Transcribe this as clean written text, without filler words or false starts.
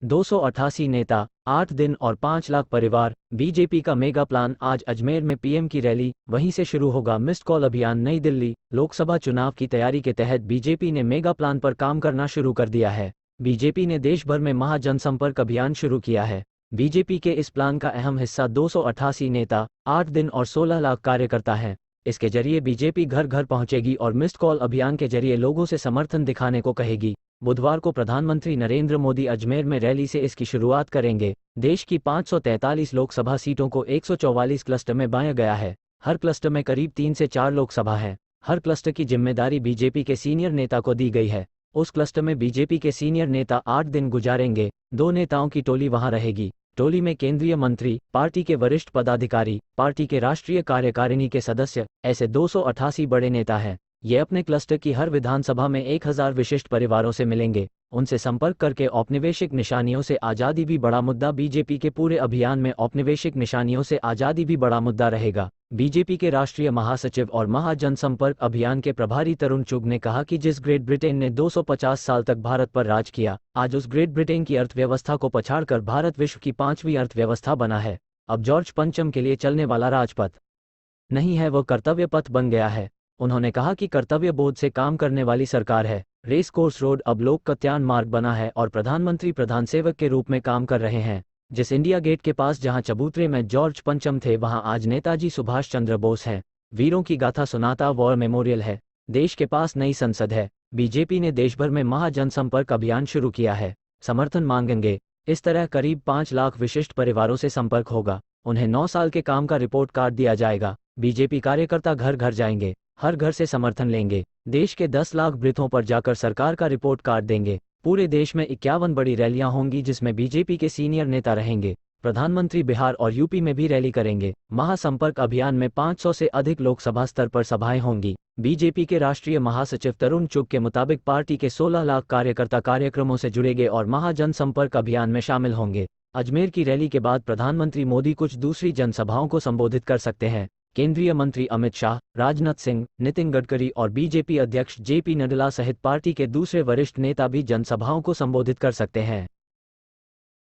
288 नेता, 8 दिन और 5 लाख परिवार, बीजेपी का मेगा प्लान। आज अजमेर में पीएम की रैली, वहीं से शुरू होगा मिस्ड कॉल अभियान। नई दिल्ली, लोकसभा चुनाव की तैयारी के तहत बीजेपी ने मेगा प्लान पर काम करना शुरू कर दिया है। बीजेपी ने देश भर में महा जनसंपर्क अभियान शुरू किया है। बीजेपी के इस प्लान का अहम हिस्सा 288 नेता, 8 दिन और 16 लाख कार्यकर्ता हैं। इसके जरिए बीजेपी घर घर पहुंचेगी और मिस्ड कॉल अभियान के जरिए लोगों से समर्थन दिखाने को कहेगी। बुधवार को प्रधानमंत्री नरेंद्र मोदी अजमेर में रैली से इसकी शुरुआत करेंगे। देश की 543 लोकसभा सीटों को 144 क्लस्टर में बांटा गया है। हर क्लस्टर में करीब 3 से 4 लोकसभा है। हर क्लस्टर की जिम्मेदारी बीजेपी के सीनियर नेता को दी गई है। उस क्लस्टर में बीजेपी के सीनियर नेता 8 दिन गुजारेंगे। 2 नेताओं की टोली वहां रहेगी। टोली में केंद्रीय मंत्री, पार्टी के वरिष्ठ पदाधिकारी, पार्टी के राष्ट्रीय कार्यकारिणी के सदस्य, ऐसे 288 बड़े नेता हैं। ये अपने क्लस्टर की हर विधानसभा में 1000 विशिष्ट परिवारों से मिलेंगे। उनसे संपर्क करके औपनिवेशिक निशानियों से आज़ादी भी बड़ा मुद्दा। बीजेपी के पूरे अभियान में औपनिवेशिक निशानियों से आज़ादी भी बड़ा मुद्दा रहेगा। बीजेपी के राष्ट्रीय महासचिव और महाजनसंपर्क अभियान के प्रभारी तरुण चुग ने कहा कि जिस ग्रेट ब्रिटेन ने 250 साल तक भारत पर राज किया, आज उस ग्रेट ब्रिटेन की अर्थव्यवस्था को पछाड़कर भारत विश्व की 5वीं अर्थव्यवस्था बना है। अब जॉर्ज पंचम के लिए चलने वाला राजपथ नहीं है, वो कर्तव्य पथ बन गया है। उन्होंने कहा कि कर्तव्य बोध से काम करने वाली सरकार है। रेस कोर्स रोड अब लोक कल्याण मार्ग बना है और प्रधानमंत्री प्रधान सेवक के रूप में काम कर रहे हैं। जिस इंडिया गेट के पास जहां चबूतरे में जॉर्ज पंचम थे, वहां आज नेताजी सुभाष चंद्र बोस हैं। वीरों की गाथा सुनाता वॉर मेमोरियल है। देश के पास नई संसद है। बीजेपी ने देश भर में महा जनसंपर्क अभियान शुरू किया है। समर्थन मांगेंगे। इस तरह करीब 5 लाख विशिष्ट परिवारों से संपर्क होगा। उन्हें 9 साल के काम का रिपोर्ट कार्ड दिया जाएगा। बीजेपी कार्यकर्ता घर घर जाएंगे, हर घर से समर्थन लेंगे। देश के 10 लाख बूथों पर जाकर सरकार का रिपोर्ट कार्ड देंगे। पूरे देश में 51 बड़ी रैलियां होंगी जिसमें बीजेपी के सीनियर नेता रहेंगे। प्रधानमंत्री बिहार और यूपी में भी रैली करेंगे। महासंपर्क अभियान में 500 से अधिक लोकसभा स्तर पर सभाएं होंगी। बीजेपी के राष्ट्रीय महासचिव तरुण चुग के मुताबिक पार्टी के 16 लाख कार्यकर्ता कार्यक्रमों से जुड़ेंगे और महाजनसंपर्क अभियान में शामिल होंगे। अजमेर की रैली के बाद प्रधानमंत्री मोदी कुछ दूसरी जनसभाओं को संबोधित कर सकते हैं। केंद्रीय मंत्री अमित शाह, राजनाथ सिंह, नितिन गडकरी और बीजेपी अध्यक्ष जेपी नड्डा सहित पार्टी के दूसरे वरिष्ठ नेता भी जनसभाओं को संबोधित कर सकते हैं।